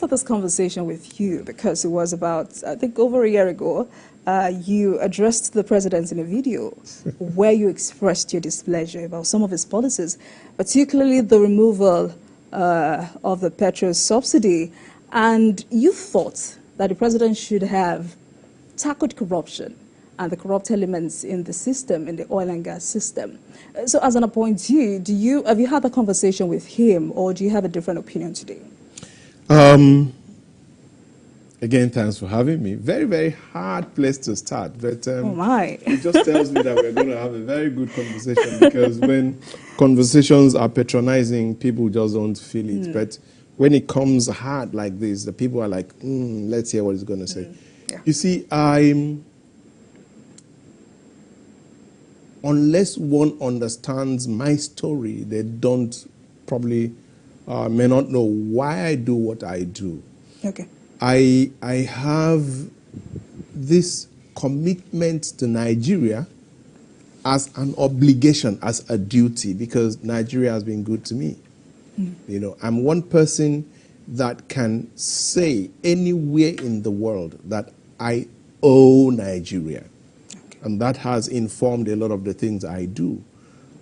had this conversation with you because it was about, I think, over a year ago. You addressed the president in a video where you expressed your displeasure about some of his policies, particularly the removal of the petrol subsidy. And you thought that the president should have tackled corruption and the corrupt elements in the system, in the oil and gas system. So as an appointee, have you had a conversation with him, or do you have a different opinion today? Again, thanks for having me. Very, very hard place to start. But oh my. It just tells me that we're going to have a very good conversation, because when conversations are patronizing, people just don't feel it. But when it comes hard like this, the people are like, let's hear what he's going to say. Yeah. You see, unless one understands my story, they don't probably may not know why I do what I do. Okay. I have this commitment to Nigeria as an obligation, as a duty, because Nigeria has been good to me. You know, I'm one person that can say anywhere in the world that I owe Nigeria. Okay. And that has informed a lot of the things I do.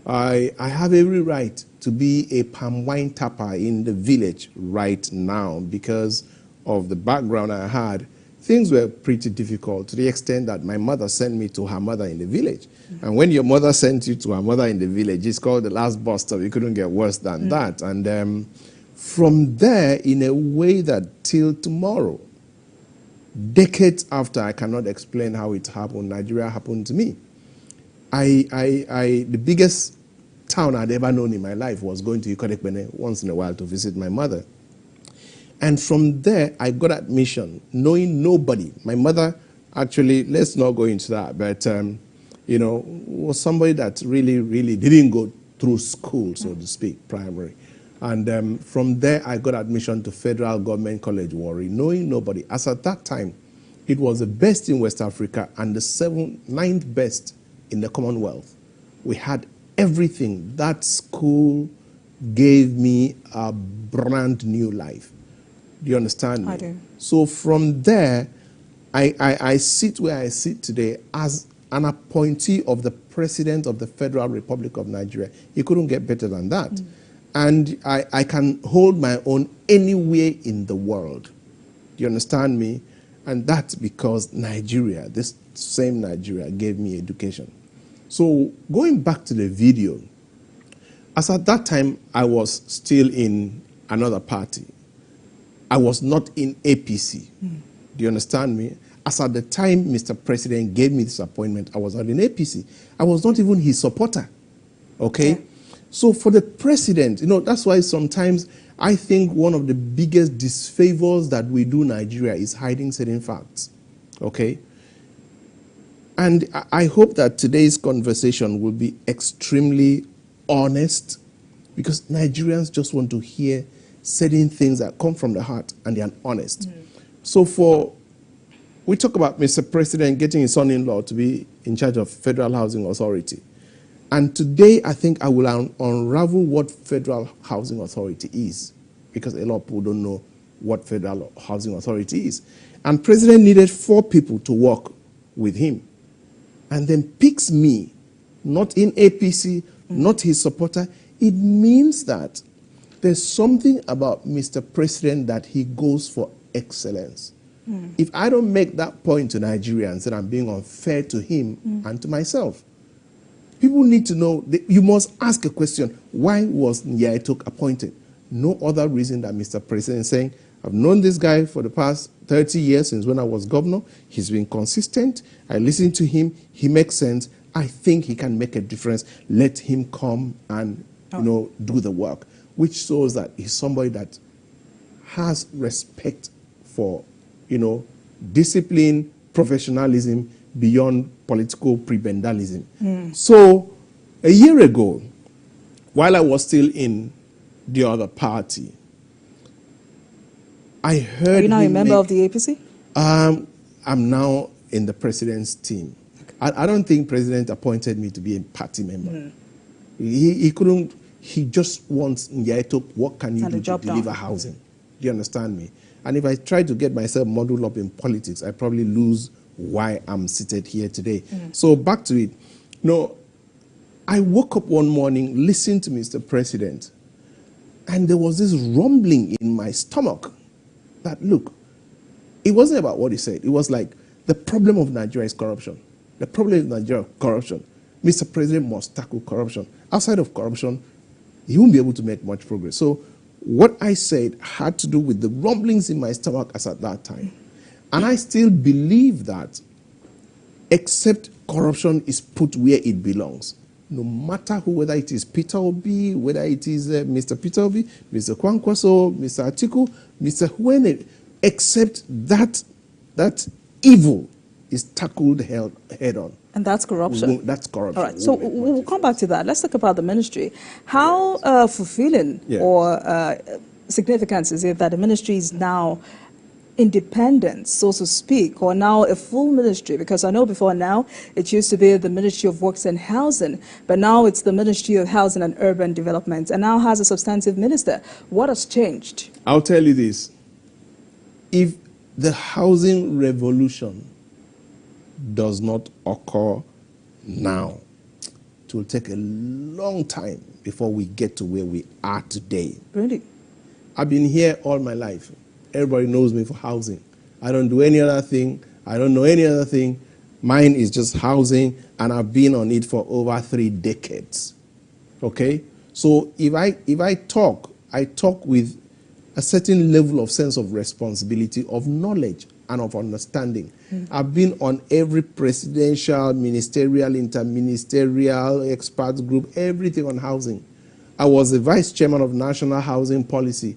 I have every right to be a palm wine tapper in the village right now because of the background I had. Things were pretty difficult to the extent that my mother sent me to her mother in the village. And when your mother sent you to her mother in the village, it's called the last bus stop. It couldn't get worse than that. And from there, in a way that till tomorrow, decades after, I cannot explain how it happened, Nigeria happened to me. The biggest town I'd ever known in my life was going to Ikotekpene once in a while to visit my mother. And from there, I got admission, knowing nobody. My mother, actually, let's not go into that, but, you know, was somebody that really, really didn't go through school, so to speak, primary. And from there, I got admission to Federal Government College, Warri, knowing nobody. As at that time, it was the best in West Africa and the ninth best in the Commonwealth. We had everything. That school gave me a brand new life. Do you understand me? I do. So from there, I sit where I sit today as an appointee of the President of the Federal Republic of Nigeria. It couldn't get better than that. And I can hold my own anywhere in the world. Do you understand me? And that's because Nigeria, this same Nigeria, gave me education. So going back to the video, as at that time, I was still in another party. I was not in APC. Do you understand me? As at the time Mr. President gave me this appointment, I was not in APC. I was not even his supporter. Okay? Yeah. So for the president, you know, that's why sometimes I think one of the biggest disfavors that we do Nigeria is hiding certain facts. Okay? And I hope that today's conversation will be extremely honest, because Nigerians just want to hear certain things that come from the heart and they are honest. So we talk about Mr. President getting his son-in-law to be in charge of Federal Housing Authority. And today, I think I will unravel what Federal Housing Authority is, because a lot of people don't know what Federal Housing Authority is. And President needed 4 people to work with him, and then picks me, not in APC, not his supporter. It means that there's something about Mr. President that he goes for excellence. If I don't make that point to Nigerians, then I'm being unfair to him and to myself. People need to know, you must ask a question, why was Nya-Etok appointed? No other reason than Mr. President saying, I've known this guy for the past 30 years since when I was governor. He's been consistent. I listen to him. He makes sense. I think he can make a difference. Let him come and, you know, do the work. Which shows that he's somebody that has respect for, you know, discipline, professionalism, beyond political prebendalism. So a year ago, while I was still in the other party, I heard... Are you now a member of the APC? I'm now in the president's team. Okay. I don't think president appointed me to be a party member. He couldn't... He just wants Nya-Etok, what can you do to deliver housing? Do you understand me? And if I try to get myself muddled up in politics, I probably lose why I'm seated here today. So back to it. No, I woke up one morning, listened to Mr. President, and there was this rumbling in my stomach that, look, it wasn't about what he said. It was like, the problem of Nigeria is corruption. The problem of Nigeria is corruption. Mr. President must tackle corruption. Outside of corruption, he won't be able to make much progress. So what I said had to do with the rumblings in my stomach as at that time. And I still believe that except corruption is put where it belongs, no matter who, whether it is Peter Obi, whether it is Mr. Peter Obi, Mr. Kwankwaso, Mr. Atiku, Mr. Huene, except that evil is tackled head on. And that's corruption. That's corruption. All right, so we'll come back to that. Let's talk about the ministry. How fulfilling or significance is it that the ministry is now independent, so to speak, or now a full ministry? Because I know before now it used to be the Ministry of Works and Housing, but now it's the Ministry of Housing and Urban Development, and now has a substantive minister. What has changed? I'll tell you this. If the housing revolution does not occur now, it will take a long time before we get to where we are today. Really? I've been here all my life. Everybody knows me for housing. I don't do any other thing. I don't know any other thing. Mine is just housing, and I've been on it for over 3 decades. Okay? So if I talk with a certain level of sense of responsibility, of knowledge, and of understanding. I've been on every presidential, ministerial, interministerial, expert group, everything on housing. I was the vice chairman of National Housing Policy.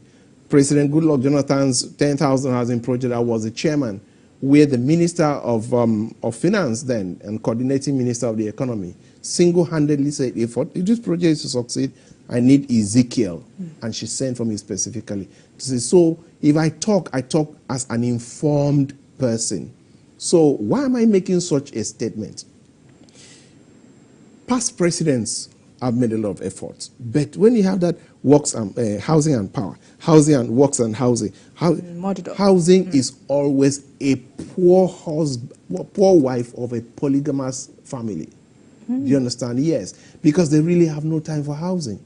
President Goodluck Jonathan's 10,000 housing project, I was the chairman, where the Minister of Finance then, and coordinating Minister of the Economy, single-handedly said, if this project is to succeed, I need Ezekiel. And she sent for me specifically to say, so if I talk as an informed person. So why am I making such a statement? Past presidents have made a lot of efforts, but when you have that works and housing and power, housing and works and housing, housing is always a poor wife of a polygamous family. Do you understand? Yes, because they really have no time for housing.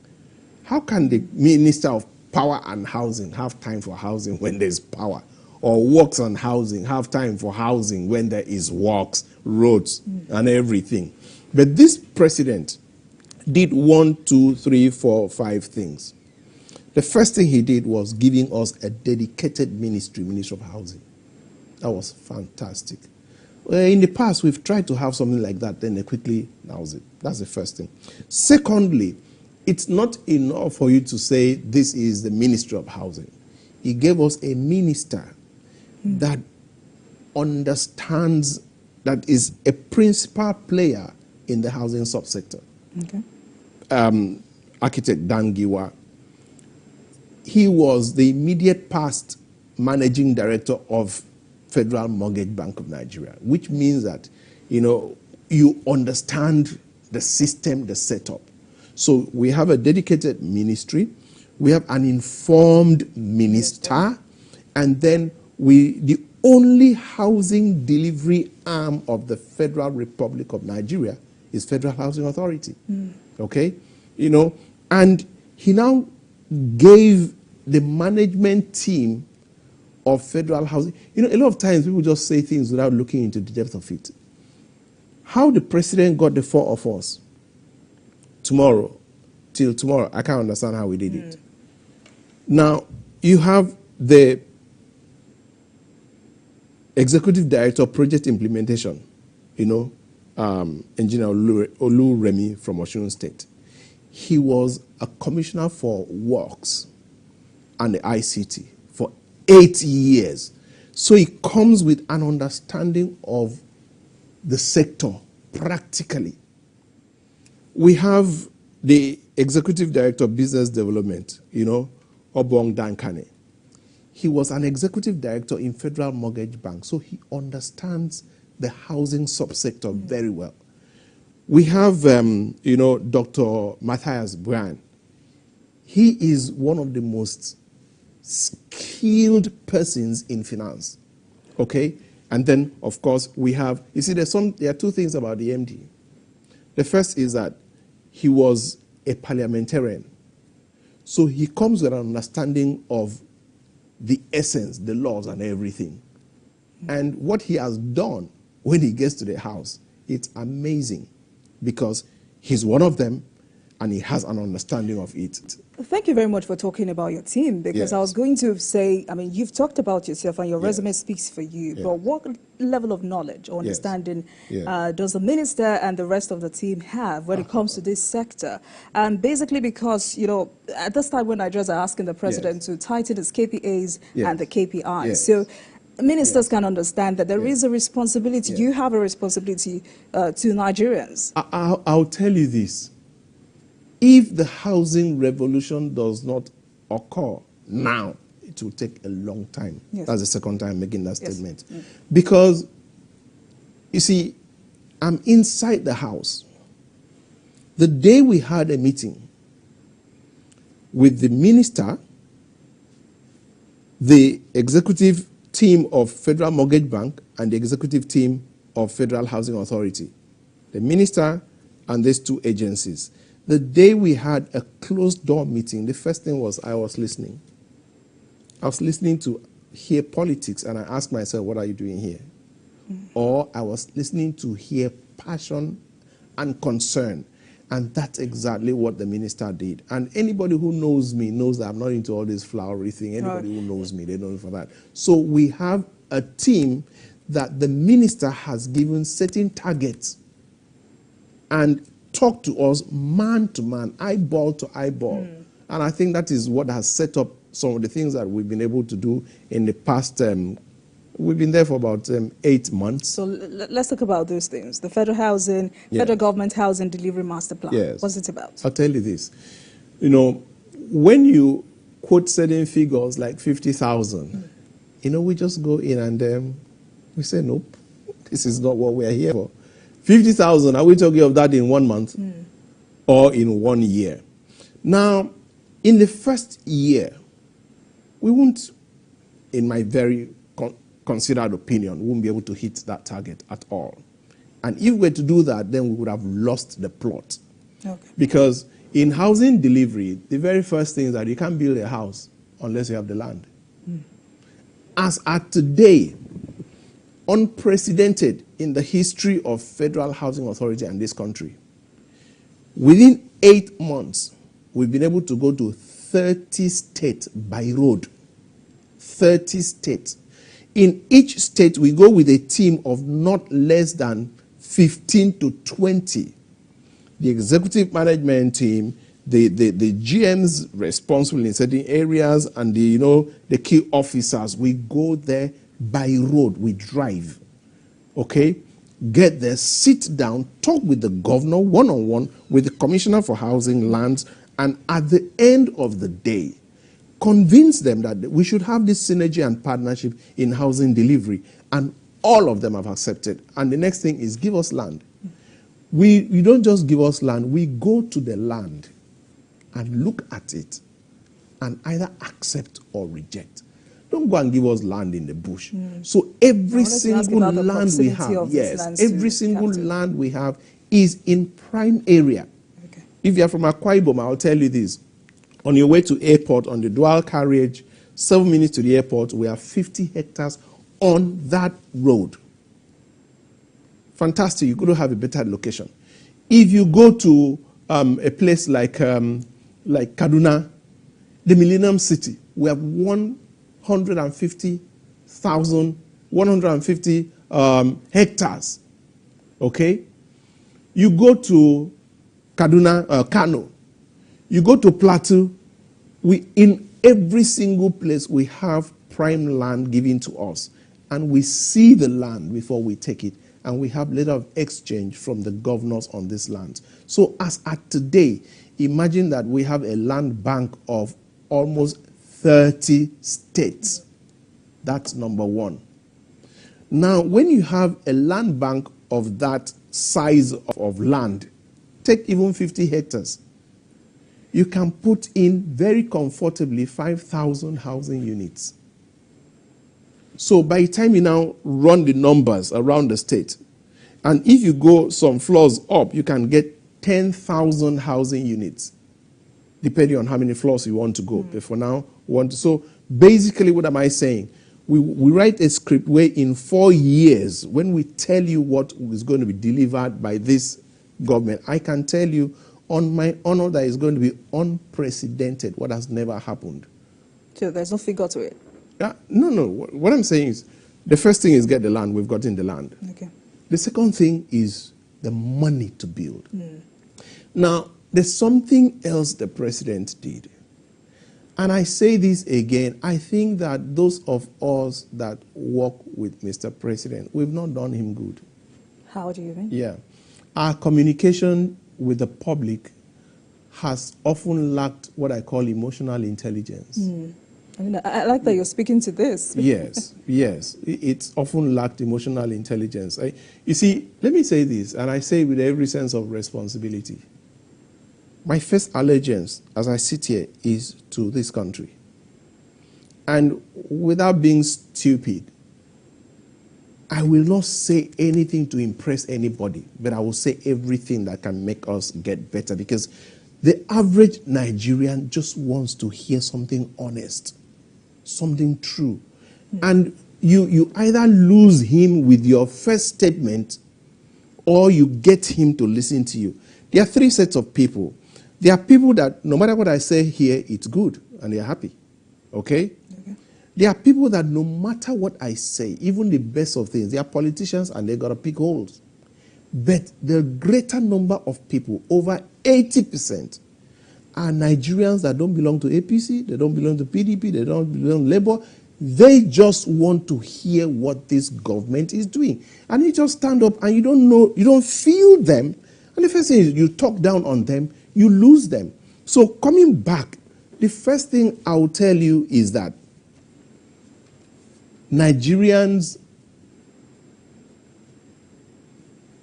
How can the Minister of Power and Housing have time for housing when there's power? Or works on housing, have time for housing when there is works, roads, and everything. But this president did 1, 2, 3, 4, 5 things. The first thing he did was giving us a dedicated Ministry of Housing. That was fantastic. In the past, we've tried to have something like that, then they quickly announce it. That's the first thing. Secondly, it's not enough for you to say this is the Ministry of Housing. He gave us a minister that understands, that is a principal player in the housing subsector. Okay. Architect Dan Giwa. He was the immediate past managing director of Federal Mortgage Bank of Nigeria, which means that, you understand the system, the setup. So we have a dedicated ministry, we have an informed minister, and then the only housing delivery arm of the Federal Republic of Nigeria is Federal Housing Authority. Okay? And he now gave the management team of federal housing. A lot of times people just say things without looking into the depth of it. How the president got the 4 of us till tomorrow, I can't understand how we did it. Now, you have the executive director of project implementation, Engineer Olu Remi from Osun State. He was a commissioner for works and the ICT for 8 years. So he comes with an understanding of the sector practically. We have the executive director of business development, Obong Dankane. He was an executive director in Federal Mortgage Bank, so he understands the housing subsector very well. We have, Dr. Matthias Brian. He is one of the most skilled persons in finance. Okay? And then, of course, we have, you see, there are two things about the MD. The first is that he was a parliamentarian. So he comes with an understanding of the essence, the laws, and everything. And what he has done when he gets to the House, it's amazing because he's one of them and he has an understanding of it. Thank you very much for talking about your team, because Yes. I was going to say, I mean, you've talked about yourself and your Yes. resume speaks for you, Yes. but what level of knowledge or understanding Yes. does the minister and the rest of the team have when it comes to this sector? And basically because, you know, at this time when Nigerians are asking the president Yes. to tighten his KPAs Yes. and the KPIs. Yes. So ministers Yes. can understand that there Yes. is a responsibility. Yes. You have a responsibility to Nigerians. I'll tell you this. If the housing revolution does not occur now, it will take a long time. Yes. That's the second time making that Yes. statement. Because, you see, I'm inside the house. The day we had a meeting with the minister, the executive team of Federal Mortgage Bank, and the executive team of Federal Housing Authority, the minister and these two agencies, the day we had a closed door meeting, the first thing was I was listening. I was listening to hear politics, and I asked myself, what are you doing here? Or I was listening to hear passion and concern. And that's exactly what the minister did. And anybody who knows me knows that I'm not into all this flowery thing. Anybody who knows me, they know me for that. So we have a team that the minister has given certain targets and talked to us man to man, eyeball to eyeball. And I think that is what has set up some of the things that we've been able to do in the past. We've been there for about 8 months. So let's talk about those things. The federal housing, federal government housing delivery master plan. Yes. What's it about? I'll tell you this. You know, when you quote certain figures like 50,000, you know, we just go in and we say, nope, this is not what we're here for. 50,000, are we talking of that in 1 month or in 1 year? Now, in the first year, we won't, in my very considered opinion, we won't be able to hit that target at all. And if we were to do that, then we would have lost the plot. Okay. Because in housing delivery, the very first thing is that you can't build a house unless you have the land. As at today, unprecedented in the history of Federal Housing Authority and this country, within 8 months, we've been able to go to 30 states by road. 30 states. In each state, we go with a team of not less than 15 to 20. The executive management team, the GMs responsible in certain areas, and the key officers, we go there by road, we drive. Okay? Get there, sit down, talk with the governor one-on-one, with the commissioner for housing, lands, and at the end of the day, convince them that we should have this synergy and partnership in housing delivery. And all of them have accepted. And the next thing is give us land. We don't just give us land, we go to the land and look at it and either accept or reject. Don't go and give us land in the bush. So every single land we have, yes, every single land we have is in prime area. Okay. If you're from Akwa Ibom, I'll tell you this. On your way to airport, on the dual carriage, 7 minutes to the airport, we have 50 hectares on that road. Fantastic. You couldn't have a better location. If you go to a place like Kaduna, the Millennium City, we have 150 hectares. Okay? You go to Kaduna, Kano, you go to Plateau, in every single place we have prime land given to us. And we see the land before we take it. And we have letter of exchange from the governors on this land. So as at today, imagine that we have a land bank of almost 30 states. That's number one. Now, when you have a land bank of that size of land, take even 50 hectares. you can put in very comfortably 5,000 housing units. So by the time you now run the numbers around the state, and if you go some floors up, you can get 10,000 housing units, depending on how many floors you want to go. But for now, so basically, what am I saying? We write a script where in 4 years, when we tell you what is going to be delivered by this government, I can tell you on my honor that is going to be unprecedented, what has never happened. So there's no figure to it? Yeah, no. What I'm saying is, the first thing is get the land. We've gotten the land. Okay. The second thing is the money to build. Now, there's something else the president did. And I say this again, I think that those of us that work with Mr. President, we've not done him good. How do you mean? Yeah. Our communication with the public has often lacked what I call emotional intelligence. I mean, I like that you're speaking to this. Yes. It's often lacked emotional intelligence. You see, let me say this, and I say with every sense of responsibility. My first allegiance, as I sit here, is to this country. And without being stupid, I will not say anything to impress anybody, but I will say everything that can make us get better, because the average Nigerian just wants to hear something honest, something true. And you either lose him with your first statement or you get him to listen to you. There are three sets of people. There are people that no matter what I say here, it's good and they're happy. Okay? There are people that no matter what I say, even the best of things, they are politicians and they got to pick holes. But the greater number of people, over 80%, are Nigerians that don't belong to APC, they don't belong to PDP, they don't belong to Labour. They just want to hear what this government is doing. And you just stand up and you don't know, you don't feel them. And the first thing is you talk down on them, you lose them. So coming back, the first thing I will tell you is that Nigerians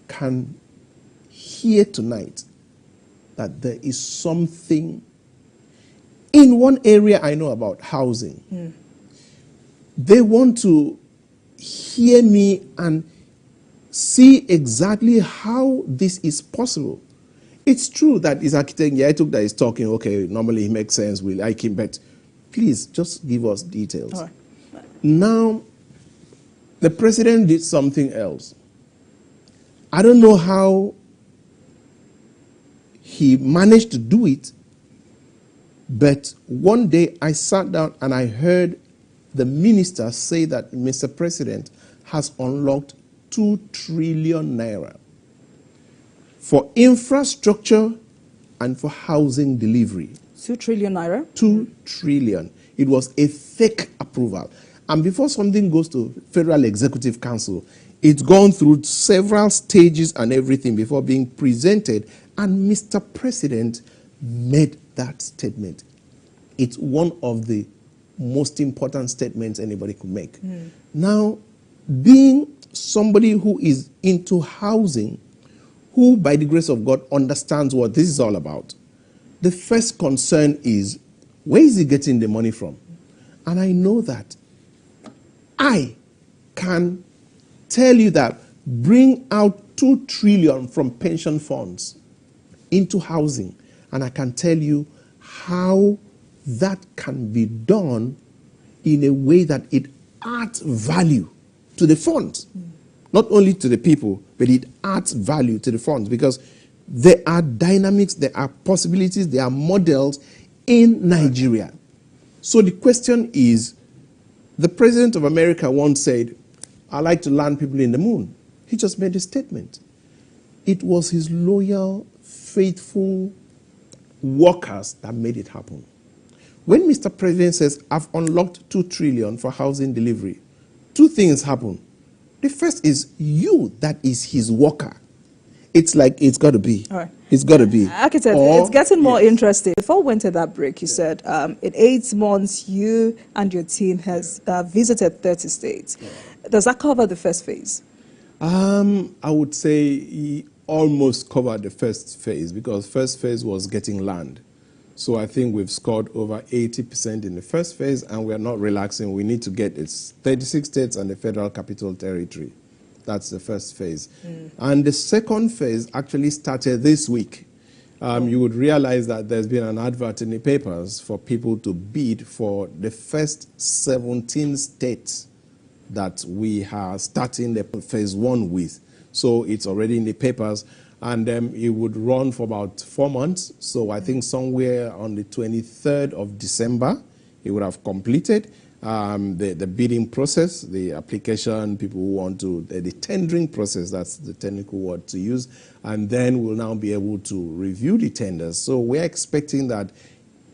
can hear tonight that there is something in one area I know about, housing. They want to hear me and see exactly how this is possible. It's true that it's architect Nya-Etok that is talking, okay, normally he makes sense, we like him, but please just give us details. All right. Now, the president did something else. I don't know how he managed to do it, but one day I sat down and I heard the minister say that Mr. President has unlocked 2 trillion naira for infrastructure and for housing delivery. 2 trillion naira? 2 trillion. It was a fake approval. And before something goes to Federal Executive Council, it's gone through several stages and everything before being presented. And Mr. President made that statement. It's one of the most important statements anybody could make. Now, being somebody who is into housing, who by the grace of God understands what this is all about, the first concern is, where is he getting the money from? And I know that I can tell you that bring out 2 trillion from pension funds into housing, and I can tell you how that can be done in a way that it adds value to the funds. Not only to the people, but it adds value to the funds, because there are dynamics, there are possibilities, there are models in Nigeria. So the question is, the president of America once said, I like to land people in the moon. He just made a statement. It was his loyal, faithful workers that made it happen. When Mr. President says, I've unlocked 2 trillion for housing delivery, 2 things happen. The first is you, that is his worker. It's like, it's got to be. All right. It's got to be. Architect, it's getting more interesting. Before we went to that break, you said in 8 months, you and your team has visited 30 states. Does that cover the first phase? I would say he almost covered the first phase, because first phase was getting land. So I think we've scored over 80% in the first phase, and we're not relaxing. We need to get it 36 states and the Federal Capital Territory. That's the first phase. And the second phase actually started this week. You would realize that there's been an advert in the papers for people to bid for the first 17 states that we are starting the phase 1 with. So it's already in the papers. And it would run for about 4 months. So I think somewhere on the 23rd of December, it would have completed the bidding process, the application, people who want to, the tendering process, that's the technical word to use. And then we'll now be able to review the tenders. So we're expecting that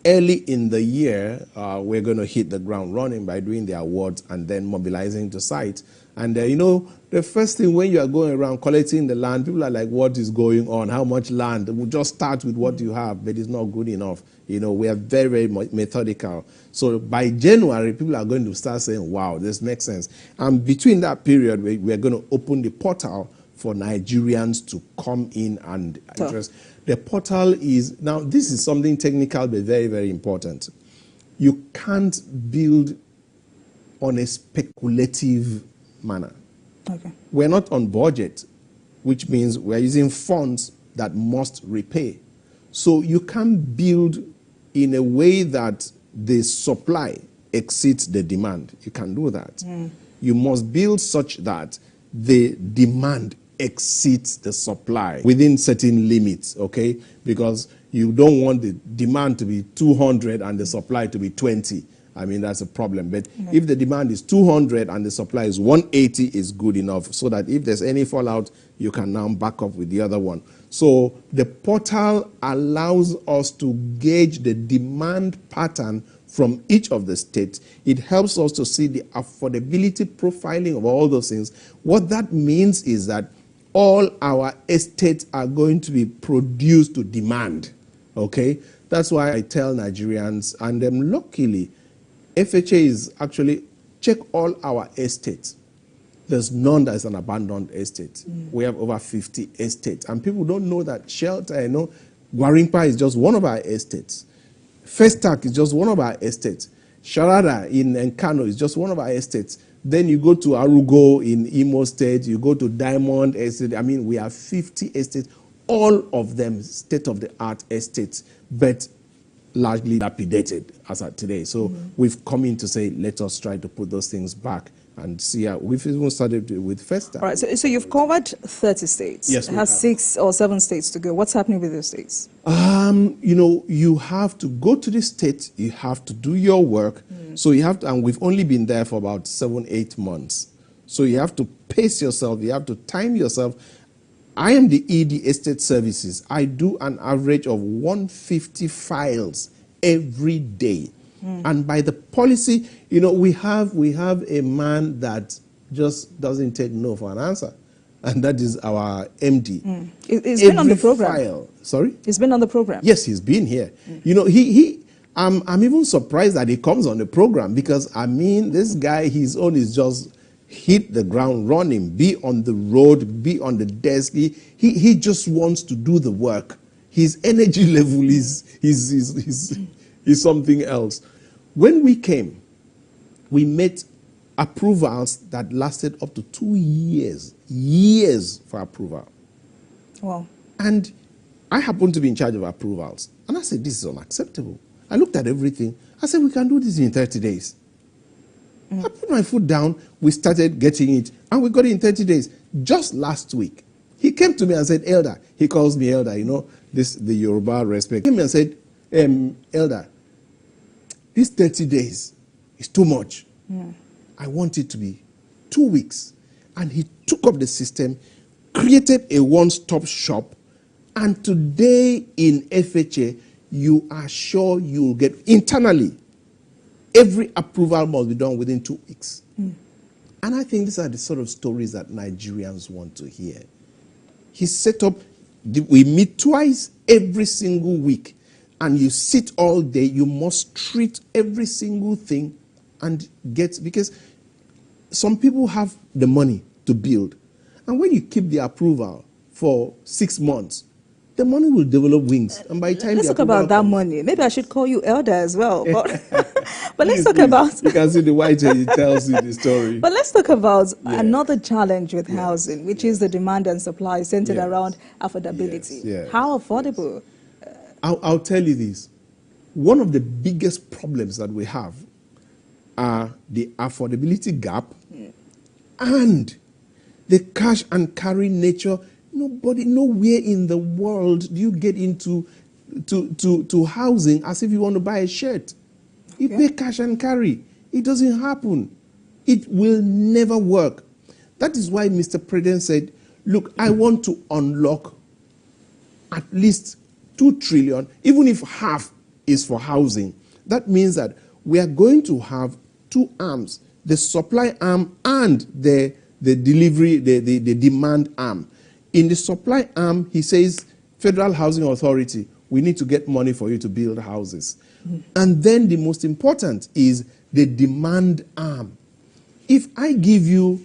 early in the year, we're going to hit the ground running by doing the awards and then mobilizing to site. And you know, the first thing when you are going around collecting the land, people are like, what is going on? How much land? We'll just start with what you have, but it's not good enough. You know, we are very, very methodical. So by January, people are going to start saying, wow, this makes sense. And between that period, we're going to open the portal for Nigerians to come in and address. The portal is, now this is something technical but very, very important. You can't build on a speculative manner. Okay. We're not on budget, which means we're using funds that must repay. So you can't build in a way that the supply exceeds the demand. You can't do that. You must build such that the demand exceeds the supply within certain limits, okay? Because you don't want the demand to be 200 and the supply to be 20. I mean, that's a problem. But if the demand is 200 and the supply is 180, is good enough so that if there's any fallout, you can now back up with the other one. So the portal allows us to gauge the demand pattern from each of the states. It helps us to see the affordability profiling of all those things. What that means is that all our estates are going to be produced to demand, okay? That's why I tell Nigerians, and luckily, FHA is actually, check all our estates. There's none that is an abandoned estate. We have over 50 estates. And people don't know that Shelter, you know, Gwarimpa is just one of our estates. Festac is just one of our estates. Sharada in Nkano is just one of our estates. Then you go to Arugo in Imo State, you go to Diamond Estate. I mean, we have 50 estates, all of them state-of-the-art estates, but largely dilapidated as of today. So we've come in to say, let us try to put those things back and see how we've even started with Festa. All right, so you've covered 30 states. Yes, it has 6 or 7 states to go. What's happening with those states? You know, you have to go to the state, you have to do your work. So you have to, and we've only been there for about 7-8 months. So you have to pace yourself, you have to time yourself. I am the ED Estate Services. I do an average of 150 files every day. And by the policy, you know, we have a man that just doesn't take no for an answer. And that is our MD. He's been on the program. File, sorry? He's been on the program. Yes, he's been here. You know, I'm even surprised that he comes on the program because, I mean, this guy, his own is just hit the ground running, be on the road, be on the desk. He just wants to do the work. His energy level is something else. When we came, we made approvals that lasted up to 2 years for approval. Wow. And I happened to be in charge of approvals. And I said, this is unacceptable. I looked at everything. I said, we can do this in 30 days. I put my foot down. We started getting it. And we got it in 30 days. Just last week, he came to me and said, Elder. He calls me Elder, you know, the Yoruba respect. He came and said, Elder, these 30 days is too much. I want it to be 2 weeks. And he took up the system, created a one-stop shop, and today in FHA, you are sure you'll get internally. Every approval must be done within 2 weeks. And I think these are the sort of stories that Nigerians want to hear. He set up, we meet twice every single week. And you sit all day, you must treat every single thing and get, because some people have the money to build. And when you keep the approval for 6 months, the money will develop wings. And by the time Let's the talk about approval that comes- money. Maybe I should call you elder as well. But, but let's Please, talk please. about. You can see the white hair, it tells you the story. But let's talk about Yeah. another challenge with Yes, housing, which yes. is the demand and supply centered Yes. around affordability. Yes, yes, How affordable? I'll tell you this. One of the biggest problems that we have are the affordability gap and the cash and carry nature. Nowhere in the world do you get into to housing as if you want to buy a shirt. You Okay. pay cash and carry. It doesn't happen. It will never work. That is why Mr. President said, look, I want to unlock at least 2 trillion, even if half is for housing. That means that we are going to have 2 arms, the supply arm and the delivery, the demand arm. In the supply arm, he says, Federal Housing Authority, we need to get money for you to build houses. And then the most important is the demand arm. If I give you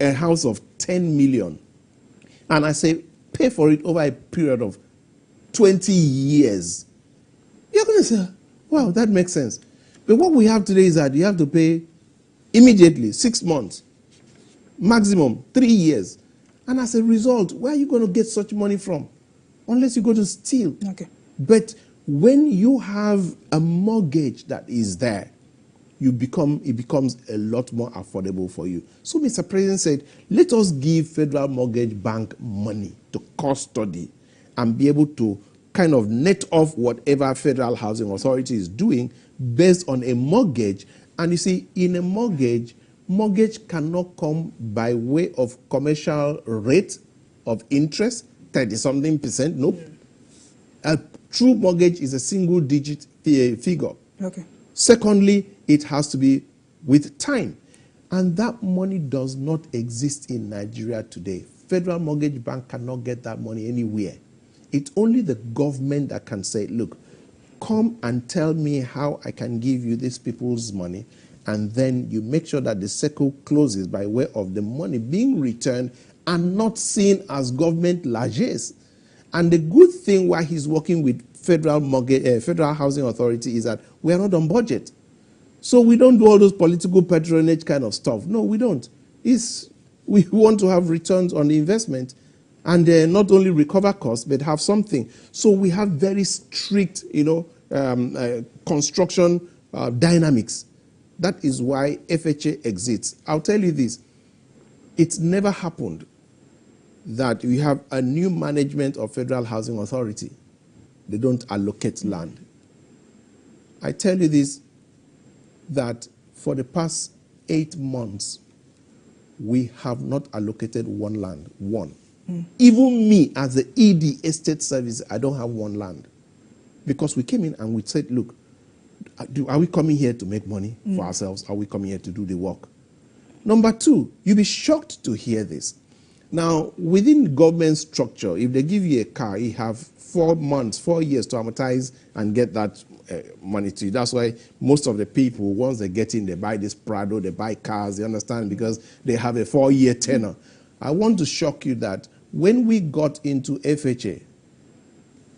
a house of 10 million and I say, pay for it over a period of 20 years, you're going to say, wow, that makes sense. But what we have today is that you have to pay immediately, 6 months, maximum 3 years. And as a result, where are you going to get such money from? Unless you go to steal. Okay. But when you have a mortgage that is there, it becomes a lot more affordable for you. So Mr. President said, let us give Federal Mortgage Bank money to custody and be able to kind of net off whatever Federal Housing Authority is doing based on a mortgage. And you see, in a mortgage cannot come by way of commercial rate of interest, 30-something%. Nope. A true mortgage is a single-digit figure. Okay. Secondly, it has to be with time. And that money does not exist in Nigeria today. Federal Mortgage Bank cannot get that money anywhere. It's only the government that can say, look, come and tell me how I can give you these people's money. And then you make sure that the circle closes by way of the money being returned and not seen as government largesse. And the good thing why he's working with Federal Housing Authority is that we are not on budget. So we don't do all those political patronage kind of stuff. No, we don't. We want to have returns on the investment and not only recover costs, but have something. So we have very strict, construction dynamics. That is why FHA exists. I'll tell you this. It's never happened that we have a new management of Federal Housing Authority. They don't allocate land. I tell you this, that for the past 8 months, we have not allocated one land, one. Even me, as the ED Estate Service, I don't have one land. Because we came in and we said, look, are we coming here to make money for ourselves? Are we coming here to do the work? Number 2, you'll be shocked to hear this. Now, within government structure, if they give you a car, you have 4 months, 4 years to amortize and get that money to you. That's why most of the people, once they get in, they buy this Prado, they buy cars, you understand, because they have a 4-year tenure. I want to shock you that when we got into FHA,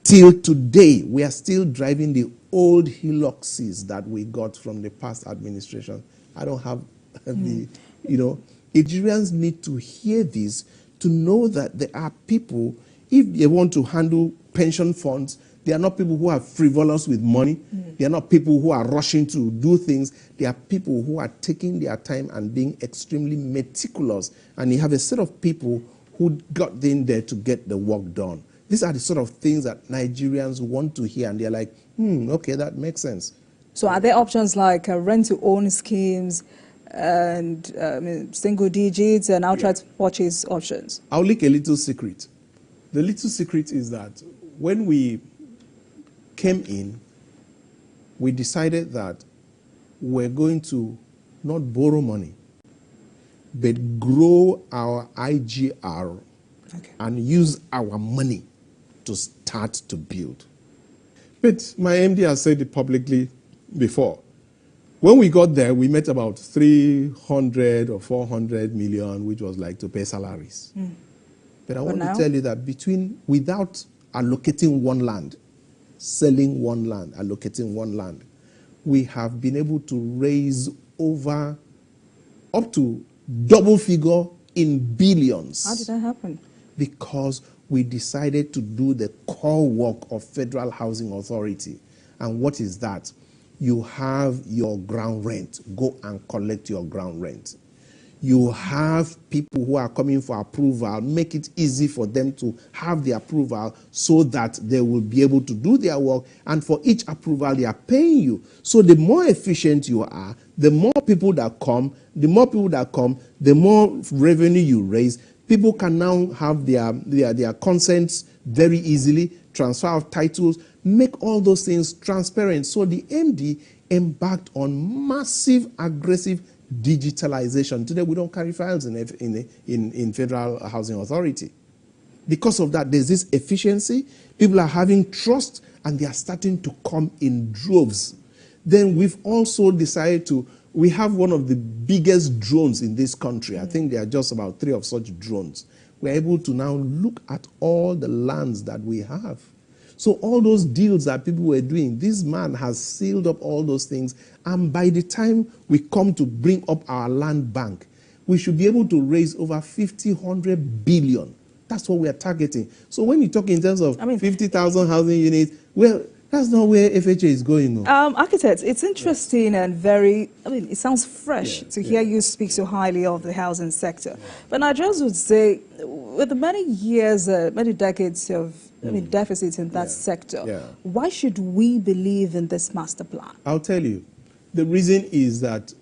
till today, we are still driving the old Hiluxes that we got from the past administration. I don't have Nigerians need to hear this to know that there are people, if they want to handle pension funds, they are not people who are frivolous with money. They are not people who are rushing to do things. They are people who are taking their time and being extremely meticulous. And you have a set of people who got in there to get the work done. These are the sort of things that Nigerians want to hear, and they're like, okay, that makes sense. So are there options like rent-to-own schemes and single digits and outright purchase options? I'll leak a little secret. The little secret is that when we came in, we decided that we're going to not borrow money, but grow our IGR and use our money to start to build. But my MD has said it publicly before. When we got there, we met about 300 or 400 million, which was like to pay salaries. But I want to tell you that without allocating one land, selling one land, allocating one land, we have been able to raise over up to double figure in billions. How did that happen? Because we decided to do the core work of Federal Housing Authority. And what is that? You have your ground rent. Go and collect your ground rent. You have people who are coming for approval. Make it easy for them to have the approval so that they will be able to do their work. And for each approval, they are paying you. So the more efficient you are, the more people that come, the more revenue you raise. People can now have their consents very easily, transfer of titles, make all those things transparent. So the MD embarked on massive, aggressive digitalization. Today, we don't carry files in Federal Housing Authority. Because of that, there's this efficiency. People are having trust, and they are starting to come in droves. Then we've also decided we have one of the biggest drones in this country. I think there are just about 3 of such drones. We're able to now look at all the lands that we have. So all those deals that people were doing, this man has sealed up all those things. And by the time we come to bring up our land bank, we should be able to raise over 100 billion. That's what we are targeting. So when you talk in terms of 50,000 housing units, well, that's not where FHA is going. Architects, it's interesting and it sounds fresh to hear you speak so highly of the housing sector. But Nigerians would say, with the many years, many decades of deficits in that sector, why should we believe in this master plan? I'll tell you. The reason is that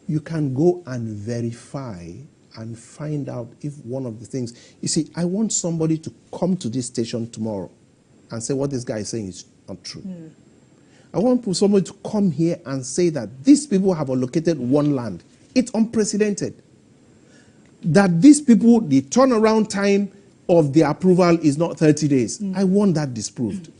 you can go and verify and find out if one of the things... You see, I want somebody to come to this station tomorrow and say what this guy is saying is not true. I want somebody to come here and say that these people have allocated one land. It's unprecedented. That these people, the turnaround time of the approval is not 30 days. I want that disproved.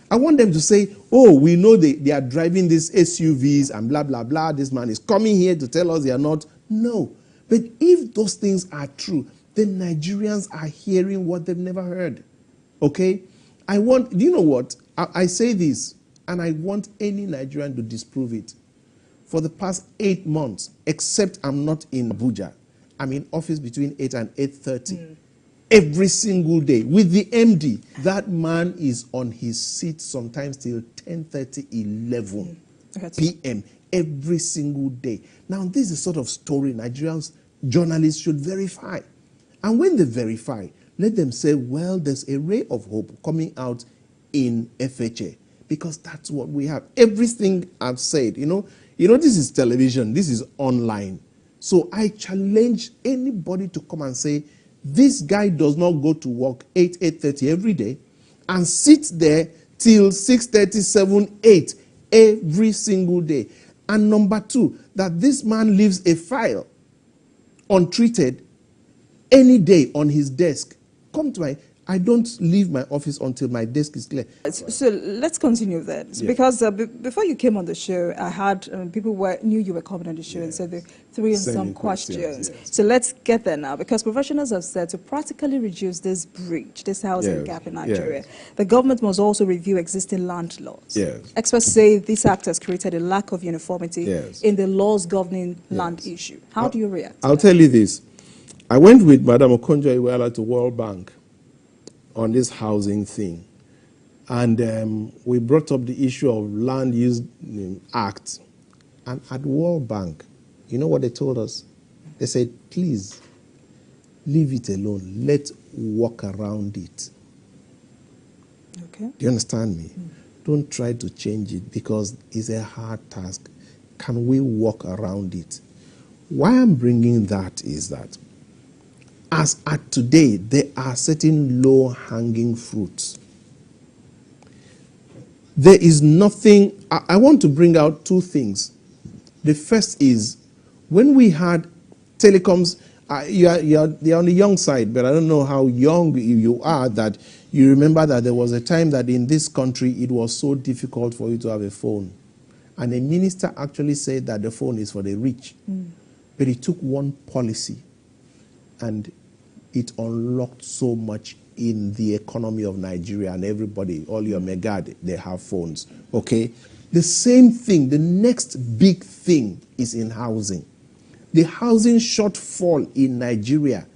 I want them to say, oh, we know they are driving these SUVs and blah, blah, blah. This man is coming here to tell us they are not. No. But if those things are true, then Nigerians are hearing what they've never heard. Okay? Do you know what? I say this, and I want any Nigerian to disprove it. For the past 8 months, except I'm not in Abuja, I'm in office between 8 and 8:30. Every single day with the MD. That man is on his seat sometimes till 10:30, 11 p.m. every single day. Now, this is the sort of story Nigerians journalists should verify. And when they verify, let them say, well, there's a ray of hope coming out in FHA, because that's what we have. Everything I've said, this is television, this is online. So I challenge anybody to come and say, this guy does not go to work 8:30 every day and sit there till 6:30, 7, 8 every single day. And number 2, that this man leaves a file untreated any day on his desk. I don't leave my office until my desk is clear. So let's continue that. Because before you came on the show, I had people knew you were coming on the show and said the 3 and some questions. So let's get there now, because professionals have said to practically reduce this breach, this housing gap in Nigeria, the government must also review existing land laws. Experts say this act has created a lack of uniformity in the laws governing land issue. How do you react? I'll tell you this. I went with Madam Okonjo-Iweala to World Bank on this housing thing. And we brought up the issue of Land Use Act. And at World Bank, you know what they told us? They said, please, leave it alone. Let's walk around it. Okay. Do you understand me? Don't try to change it, because it's a hard task. Can we walk around it? Why I'm bringing that is that as at today, there are certain low-hanging fruits. There is nothing... I want to bring out 2 things. The first is, when we had telecoms, you're on the young side, but I don't know how young you are that you remember that there was a time that in this country, it was so difficult for you to have a phone. And a minister actually said that the phone is for the rich. But he took one policy, and it unlocked so much in the economy of Nigeria, and everybody, all your megad, they have phones, okay? The same thing, the next big thing is in housing. The housing shortfall in Nigeria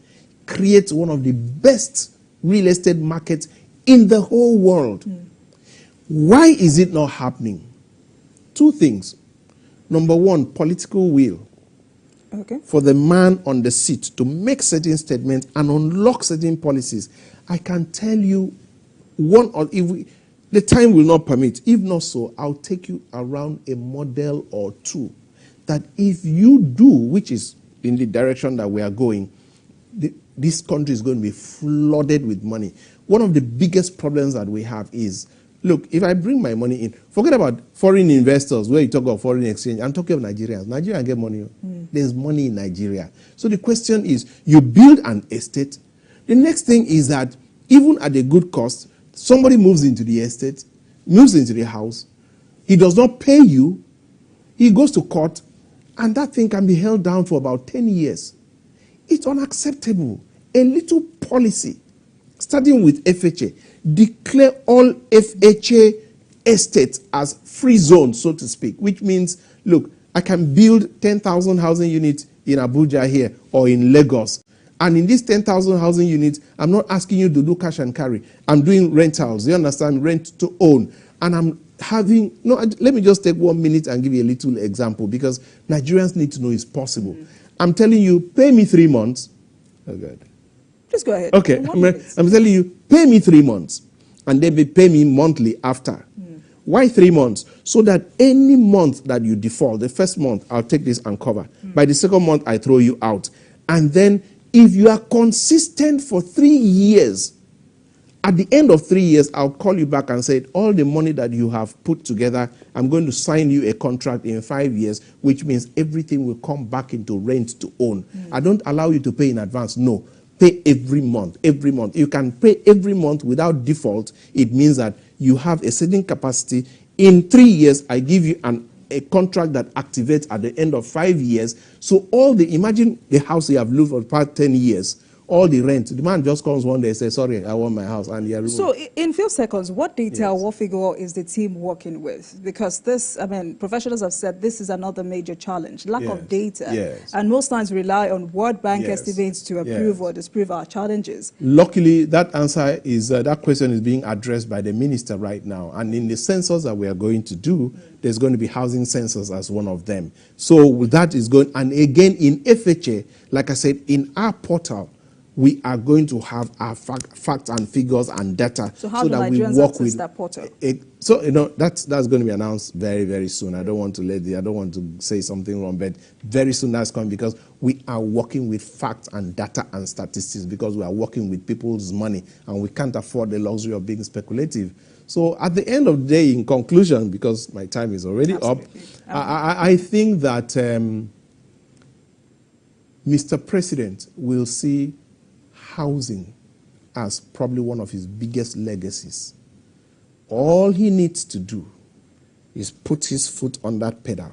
creates one of the best real estate markets in the whole world. Why is it not happening? Two things. Number one, political will. Okay. For the man on the seat to make certain statements and unlock certain policies. I can tell you one, or the time will not permit. If not so, I'll take you around a model or two that if you do, which is in the direction that we are going, this country is going to be flooded with money. One of the biggest problems that we have is, look, if I bring my money in, forget about foreign investors, where you talk about foreign exchange, I'm talking of Nigerians. Nigerians get money. There's money in Nigeria. So the question is, you build an estate. The next thing is that even at a good cost, somebody moves into the estate, moves into the house, he does not pay you, he goes to court, and that thing can be held down for about 10 years. It's unacceptable. A little policy, starting with FHA, declare all FHA estates as free zones, so to speak, which means, look, I can build 10,000 housing units in Abuja here or in Lagos. And in these 10,000 housing units, I'm not asking you to do cash and carry. I'm doing rentals, you understand, rent to own. And I'm having, let me just take 1 minute and give you a little example, because Nigerians need to know it's possible. I'm telling you, pay me 3 months. Oh, God. Just go ahead. Okay, I'm telling you, pay me 3 months, and then pay me monthly after. Why 3 months? So that any month that you default, the first month, I'll take this and cover. By the second month, I throw you out. And then if you are consistent for 3 years, at the end of 3 years, I'll call you back and say, all the money that you have put together, I'm going to sign you a contract in 5 years, which means everything will come back into rent to own. I don't allow you to pay in advance. No. Pay every month, every month. You can pay every month without default. It means that you have a certain capacity. In 3 years, I give you a contract that activates at the end of 5 years. So imagine the house you have lived for the past 10 years, all the rent. The man just comes one day and says, sorry, I want my house. And you're so in few seconds, what data, what figure is the team working with? Because this, professionals have said this is another major challenge, lack of data. And most times rely on World Bank estimates to approve or disprove our challenges. Luckily, that answer is, that question is being addressed by the minister right now. And in the census that we are going to do, there's going to be housing census as one of them. So that is going, and again, in FHA, like I said, in our portal, we are going to have our facts and figures and data so that we work with that portal. So that's going to be announced very, very soon. I don't want to say something wrong, but very soon that's coming, because we are working with facts and data and statistics, because we are working with people's money and we can't afford the luxury of being speculative. So at the end of the day, in conclusion, because my time is already up, I think that Mr. President will see housing as probably one of his biggest legacies. All he needs to do is put his foot on that pedal,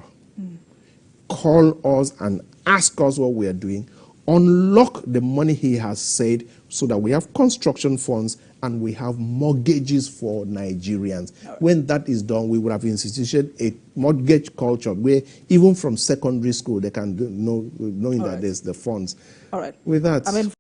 call us and ask us what we are doing, unlock the money he has said, so that we have construction funds and we have mortgages for Nigerians. When that is done, we would have instituted a mortgage culture where even from secondary school they can do, knowing that there's the funds. All right. With that.